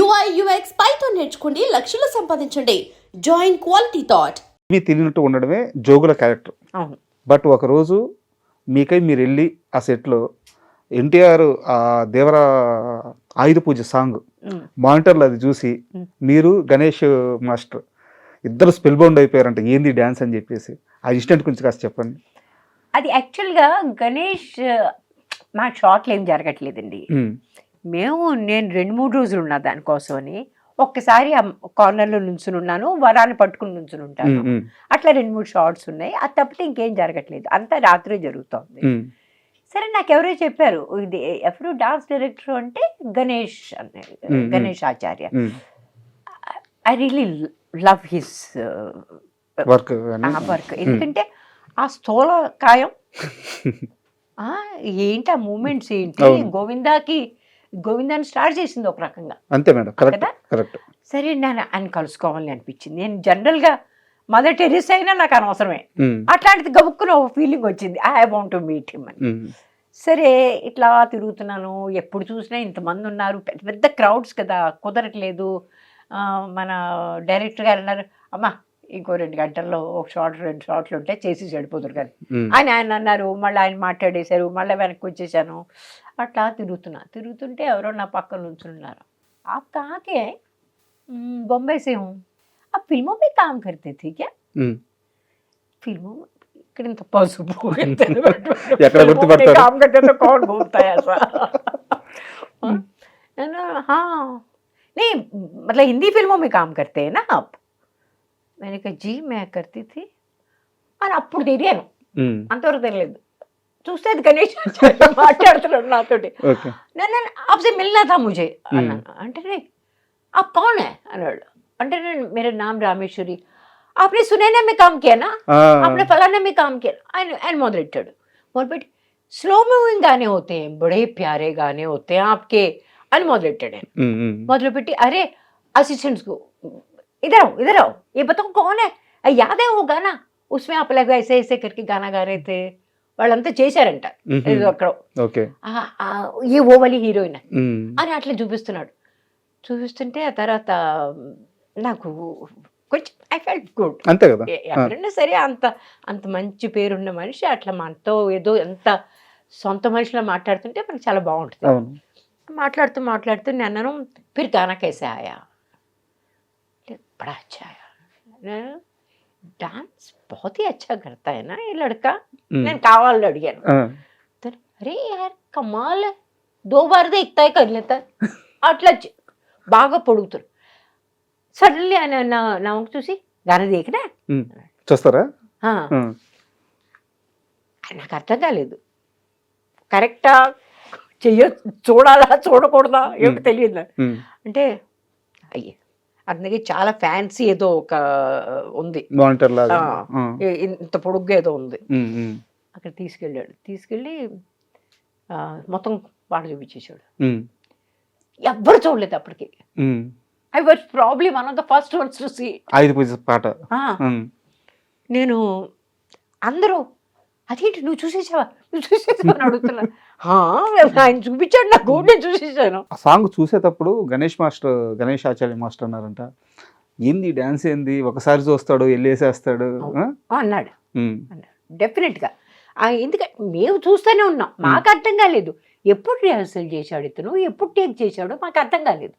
UI UX Python నేర్చుకోండి, లక్షలు సంపాదించండి. Join Quality Thought. మీ తెలియనట్టు ఉండడమే జోగుల క్యారెక్టర్. అవును. బట్ ఒకరోజు మీకై మీరు వెళ్ళి ఆ సెట్లో ఎన్టీఆర్ ఆ దేవర ఆయుధ పూజ సాంగ్ మానిటర్లో అది చూసి మీరు గణేష్ మాస్టర్ ఇద్దరు స్పెల్ బౌండ్ అయిపోయారంట. ఏంది డ్యాన్స్ అని చెప్పేసి ఆ ఇన్సిడెంట్ గురించి కాస్త చెప్పండి. అది యాక్చువల్గా గణేష్ మా షార్ట్లు ఏం జరగట్లేదండి. నేను 2-3 రోజులు ఉన్నా దానికోసమని. ఒక్కసారి ఆ కార్నర్లో నుంచుని ఉన్నాను, వరాన్ని పట్టుకుని నుంచుని ఉంటాను. అట్లా 2-3 షార్ట్స్ ఉన్నాయి. అది తప్పితే ఇంకేం జరగట్లేదు, అంతా రాత్రే జరుగుతోంది. సరే, నాకు ఎవరో చెప్పారు, ఇది ఎవరు డాన్స్ డైరెక్టర్ అంటే గణేష్ అన్నారు, Ganesh Acharya. I really love his work. ఎందుకంటే ఆ స్థూల కాయం ఏంటి, ఆ మూమెంట్స్ ఏంటి, గోవిందాన్ని స్టార్ట్ చేసింది ఒక రకంగా. అంతే మేడం, కరెక్ట్. సరే, నేను ఆయన కలుసుకోవాలని అనిపించింది. నేను జనరల్గా మదర్ టెరెసా అయినా నాకు అనవసరమే, అట్లాంటిది గబుక్కున ఒక ఫీలింగ్ వచ్చింది, I want to meet him అని. సరే, ఇట్లా తిరుగుతున్నాను, ఎప్పుడు చూసినా ఇంతమంది ఉన్నారు, పెద్ద పెద్ద క్రౌడ్స్ కదా, కుదరట్లేదు. మన డైరెక్టర్ గారు అన్నారు, అమ్మా ఇంకో 2 గంటల్లో ఒక 2 షార్ట్లు ఉంటే చేసి చెడిపోతారు కానీ ఆయన అన్నారు. మళ్ళీ ఆయన మాట్లాడేశారు, మళ్ళీ వెనక్కి వచ్చేసాను. అట్లా తిరుగుతుంటే ఎవరో నా పక్కన నుంచున్నారు. आप कहाँ के हैं? बॉम्बे से हूँ. आप फिल्मों में काम करते थे क्या? फिल्मों में ఇక్కడ ఇంత పసుపు काम करते तो कौन घूमता है ऐसा? हाँ, नहीं मतलब हिंदी फिल्मों में काम करते हैं ना आप? मैंने कहा जी मैं करती थी. అని అప్పుడు తెలియను, అంతవరకు తెలియదు. చూస్తే అది గణేష్ మాట్లాడుతున్నాడు నాతోటి. నేను ఆప్సే మిల్నా థా ముझे అన్నాను. అంటే आप कौन है అన్నాడు. అంటే నేను मेरा नाम रामेश्वरी. आपने सुनैना में काम किया ना, आपने फलाना में काम किया. ఆయన మొదలుపెట్టి స్లో మూవింగ్ గానే होते हैं, बड़े प्यारे गाने होते हैं आपके అని మొదలెట్టాడు. మొదలుపెట్టి అరే असिस्टेंट्स को इधर आओ ये बताओ कौन है, याद है वो गाना, उसमें आप लोग ऐसे ऐसे करके गाना गा रहे थे. వాళ్ళంతా చేశారంట అక్కడ, ఏ ఓ వలి హీరోయిన్ అని అట్లా చూపిస్తుంటే ఆ తర్వాత నాకు కొంచెం ఐ ఫెల్ట్ గుడ్. అంతే కదా, ఎవరైనా సరే అంత మంచి పేరున్న మనిషి అట్లా మనతో ఏదో ఎంత సొంత మనిషిలో మాట్లాడుతుంటే మనకు చాలా బాగుంటుంది. మాట్లాడుతూ నేను అన్నాను, ఫిర్ గానా కైసే ఆయా, బడా అచ్చా ఆయా, डांस बहुत ही अच्छा करता है ना ये लड़का. నేను కావాలని అడిగాను. అరే యార్ కమాల్, 2 बार देखता है कर लेता है. అట్లా బాగా పొడుగుతారు. సడన్లీ ఆయన నా వంక చూసి గానా దేఖనా చూస్తారా? నాకు అర్థం కాలేదు, కరెక్టా చూడాలా చూడకూడదా ఏమిటి తెలియదు. అంటే అయ్యే అందుకే చాలా ఫ్యాన్సీ ఏదో ఒక ఉంది, మానిటర్ లాగా ఇంత పొడుగ్గా ఏదో ఉంది. అక్కడ తీసుకెళ్ళి మొత్తం పాట చూపించేశాడు. ఎవ్వరు చూడలేదు అప్పటికి. I was probably one of the first ones to see పాట. నేను అందరూ అదేంటి నువ్వు చూసేసావా అని అడుగుతున్నా. ఆయన చూపించాడు నాకు, నేను చూసేసాను. ఆ సాంగ్ చూసేటప్పుడు గణేష్ ఆచార్య మాస్టర్ అన్నారంట, ఏంది డాన్స్ ఏంది, ఒకసారి చూస్తాడు వెళ్ళేసేస్తాడు అన్నాడు. డెఫినెట్గా, ఎందుకంటే మేము చూస్తూనే ఉన్నాం, మాకు అర్థం కాలేదు ఎప్పుడు రిహర్సల్ చేశాడు ఇతను, ఎప్పుడు టేక్ చేశాడో మాకు అర్థం కాలేదు.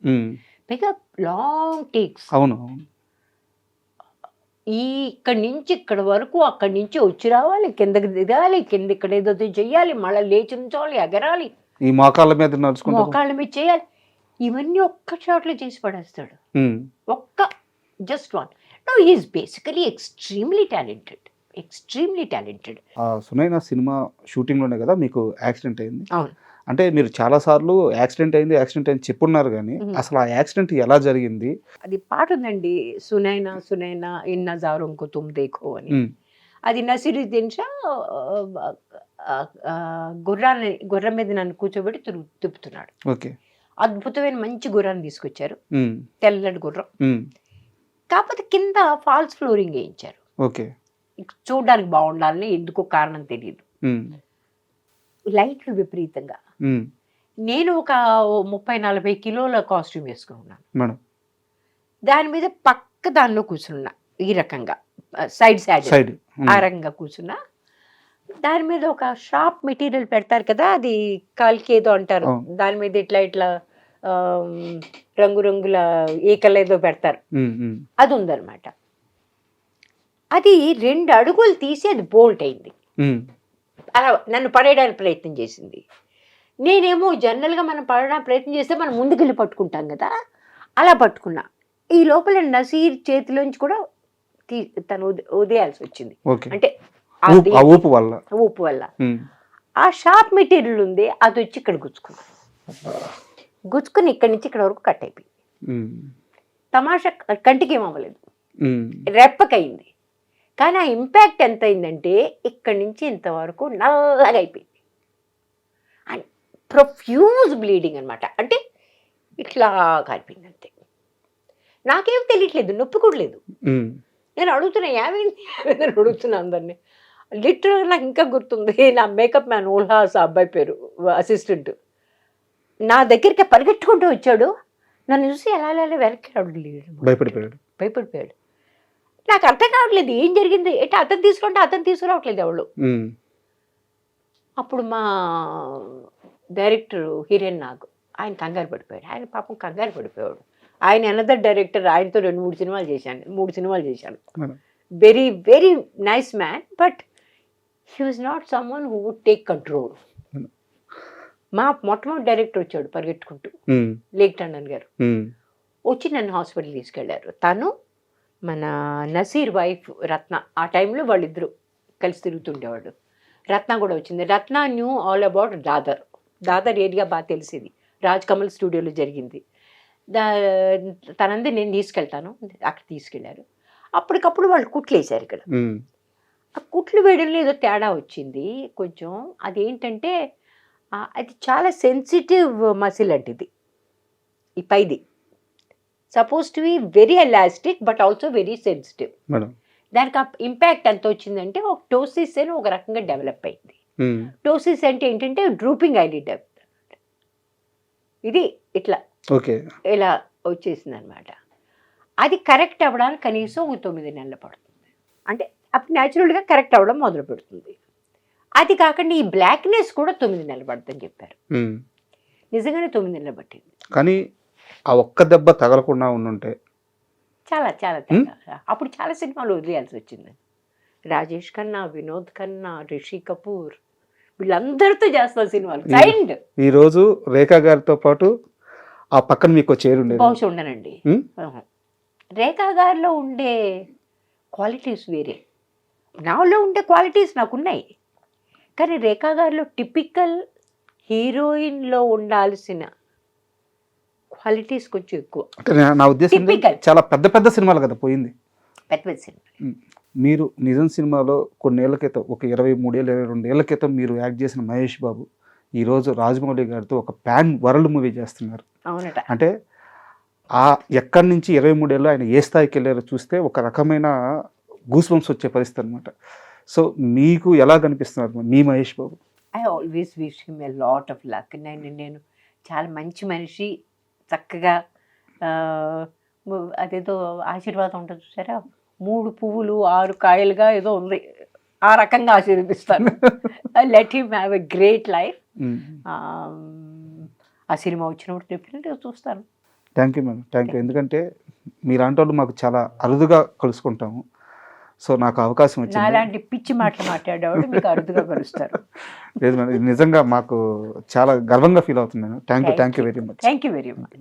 పైగా లాంగ్ టేక్స్. అవును, ఇక్కడి నుంచి ఇక్కడ వరకు, అక్కడి నుంచి వచ్చి రావాలి, కిందకి దిగాలి, కింద ఇక్కడ ఏదో చెయ్యాలి, మళ్ళీ లేచి నుంచోవాలి, ఎగరాలి, ఈ మోకాళ్ళ మీద చేయాలి. ఇవన్నీ ఒక్క షాట్లో చేసి పడేస్తాడు, just one. No, he is basically extremely talented. Sunaina cinema shooting లోనే కదా మీకు యాక్సిడెంట్ అయింది? అవును. అంటే మీరు చాలా సార్లు యాక్సిడెంట్ అయింది చెప్పున్నారు, కానీ అసలు ఆ యాక్సిడెంట్ ఎలా జరిగింది? అది పాట ఉందండి, సునైనా ఇన్ నజారోంకో తుమ్ దేఖో అని. అది నసీరుద్దీన్ షా గుర్రం మీద నన్ను కూర్చోబెట్టి తిప్పుతున్నాడు. ఓకే. అద్భుతమైన మంచి గుర్రాన్ని తీసుకొచ్చారు, తెల్లటి గుర్రం. కాకపోతే కింద ఫాల్స్ ఫ్లోరింగ్ వేయించారు. ఓకే. చూడడానికి బాగుండాలని ఎందుకో కారణం తెలియదు. లైట్లు విపరీతంగా, నేను ఒక 30-40 కిలోల కాస్ట్యూమ్ వేసుకుని ఉన్నాను. మేడం దాని మీద పక్క దానిలో కూర్చున్నా ఈ రకంగా సైడ్ సైడ్ ఆ రకంగా కూర్చున్నా. దాని మీద ఒక షార్ప్ మెటీరియల్ పెడతారు కదా, అది కాలికి ఏదో అంటారు, దాని మీద ఇట్లా ఇట్లా రంగురంగుల ఈకలు ఏదో పెడతారు, అది ఉందన్నమాట. అది 2 అడుగులు తీసి అది బోల్ట్ అయింది. అలా నన్ను పడేయడానికి ప్రయత్నం చేసింది. నేనేమో జనరల్గా మనం పడడానికి ప్రయత్నం చేస్తే మనం ముందుకెళ్ళి పట్టుకుంటాం కదా, అలా పట్టుకున్నా. ఈ లోపల నసీర్ చేతిలోంచి కూడా తను వదిలేయాల్సి వచ్చింది. అంటే ఊపు వల్ల ఆ షార్ప్ మెటీరియల్ ఉంది, అది వచ్చి ఇక్కడ గుచ్చుకుని ఇక్కడి నుంచి ఇక్కడ వరకు కట్ అయిపోయింది. తమాషా కంటికి ఏమవ్వలేదు, రెప్పకయింది. కానీ ఆ ఇంపాక్ట్ ఎంత అయిందంటే ఇక్కడి నుంచి ఇంతవరకు నల్లగా అయిపోయింది. అండ్ ప్రొఫ్యూజ్ బ్లీడింగ్ అనమాట. అంటే ఇట్లా కాలిపోయింది అంతే. నాకేం తెలియట్లేదు, నొప్పి కూడా లేదు. నేను అడుగుతున్నా ఏమైంది అడుగుతున్నా అందరినీ. లిటరల్గా నాకు ఇంకా గుర్తుంది, నా మేకప్ మ్యాన్ ఓల్హాస్ అబ్బాయి పేరు, అసిస్టెంట్, నా దగ్గరికి పరిగెట్టుకుంటూ వచ్చాడు. నన్ను చూసి ఎలా వెనక్కి భయపడిపోయాడు. నాకు అర్థం కావట్లేదు ఏం జరిగింది, అంటే అతను తీసుకురావట్లేదు ఎవరు. అప్పుడు మా డైరెక్టర్ హిరేన్ నాగ్, ఆయన కంగారు పడిపోయాడు. ఆయన పాపం కంగారు పడిపోయాడు. ఆయన అనదర్ డైరెక్టర్, ఆయనతో 2-3 సినిమాలు చేశాను, 3 సినిమాలు చేశాను. Very very nice man, but he was not someone who would take control. మా మొట్టమొదటి డైరెక్టర్ వచ్చాడు పరిగెట్టుకుంటూ, లేక్ టండన్ గారు, వచ్చి నన్ను హాస్పిటల్ తీసుకెళ్లారు. తను మన నసీర్ వైఫ్ రత్న, ఆ టైంలో వాళ్ళిద్దరూ కలిసి తిరుగుతుండేవాడు. రత్న కూడా వచ్చింది. Ratna knew all about Dadar area బాగా తెలిసింది, రాజ్ కమల్ స్టూడియోలో జరిగింది. తనంది నేను తీసుకెళ్తాను, అక్కడ తీసుకెళ్లారు. అప్పటికప్పుడు వాళ్ళు కుట్లు వేశారు ఇక్కడ. ఆ కుట్లు వేయడంలో ఏదో తేడా వచ్చింది కొంచెం. అదేంటంటే అది చాలా సెన్సిటివ్ మసిల్ అంటే ఇది, ఈ పైది suppose to be very elastic but also very sensitive. దానికి ఆ ఇంపాక్ట్ ఎంత వచ్చిందంటే ఒక టోసిస్ అని ఒక రకంగా డెవలప్ అయింది. టోసిస్ అంటే ఏంటంటే డ్రూపింగ్ ఐలిడ్, ఇది ఇట్లా ఇలా వచ్చేసింది అనమాట. అది కరెక్ట్ అవ్వడానికి కనీసం 9 నెలలు పడుతుంది. అంటే అప్పుడు న్యాచురల్గా కరెక్ట్ అవ్వడం మొదలు పెడుతుంది. అది కాకుండా ఈ బ్లాక్నెస్ కూడా 9 నెలలు పడుతుందని చెప్పారు. నిజంగానే 9 నెలలు పట్టింది. కానీ ఆ ఒక్క దెబ్బ తగలకుండా ఉండుంటే చాలా అప్పుడు చాలా సినిమాలు వదిలేయాల్సి వచ్చింది. రాజేష్ ఖన్నా, వినోద్ ఖన్నా, రిషి కపూర్, వీళ్ళందరితో చేస్తున్న సినిమాలు. సైండ్ ఈరోజు రేఖా గారితో పాటు ఆ పక్కన మీకు చేరుండే బహుశా ఉండనండి. రేఖా గారిలో ఉండే క్వాలిటీస్ వేరే, నాలో ఉండే క్వాలిటీస్ నాకున్నాయి. కానీ రేఖా గారిలో టిపికల్ హీరోయిన్లో ఉండాల్సిన క్వాలిటీస్ కొంచెం ఎక్కువ. నా ఉద్దేశం చాలా పెద్ద సినిమాలు కదా పోయింది, పెద్ద సినిమా. మీరు నిజం సినిమాలో కొన్నేళ్ల క్రితం, ఒక 23-22 ఏళ్ల క్రితం మీరు యాక్ట్ చేసిన మహేష్ బాబు ఈరోజు రాజమౌళి గారితో ఒక పాన్ వరల్డ్ మూవీ చేస్తున్నారు. అవునట. అంటే ఆ ఎక్కడి నుంచి 23 ఏళ్ళు ఆయన ఏ స్థాయికి వెళ్ళారో చూస్తే ఒక రకమైన గూస్ బంప్స్ వచ్చే పరిస్థితి అనమాట. సో మీకు ఎలా కనిపిస్తున్నారు మీ Mahesh Babu? I always wish him a lot of luck. నేను చాలా మంచి మనిషి, చక్కగా అదేదో ఆశీర్వాదం ఉంటుంది చూసారా, 3 పువ్వులు 6 కాయలుగా ఏదో ఉంది, ఆ రకంగా ఆశీర్వదిస్తాను. Let him have a great life. ఆ సినిమా వచ్చినప్పుడు డెఫినెట్గా చూస్తాను. Thank you madam, thank you. ఎందుకంటే మీలాంటి వాళ్ళు మాకు చాలా అరుదుగా కలుసుకుంటాము. సో నాకు అవకాశం వచ్చింది. అలాంటి పిచ్చి మాటలు మాట్లాడేవాడు మీకు అరుదుగా కలుస్తారు. లేదు మేడం, నిజంగా మాకు చాలా గర్వంగా ఫీల్ అవుతుంది. Thank you very much. Thank you very much.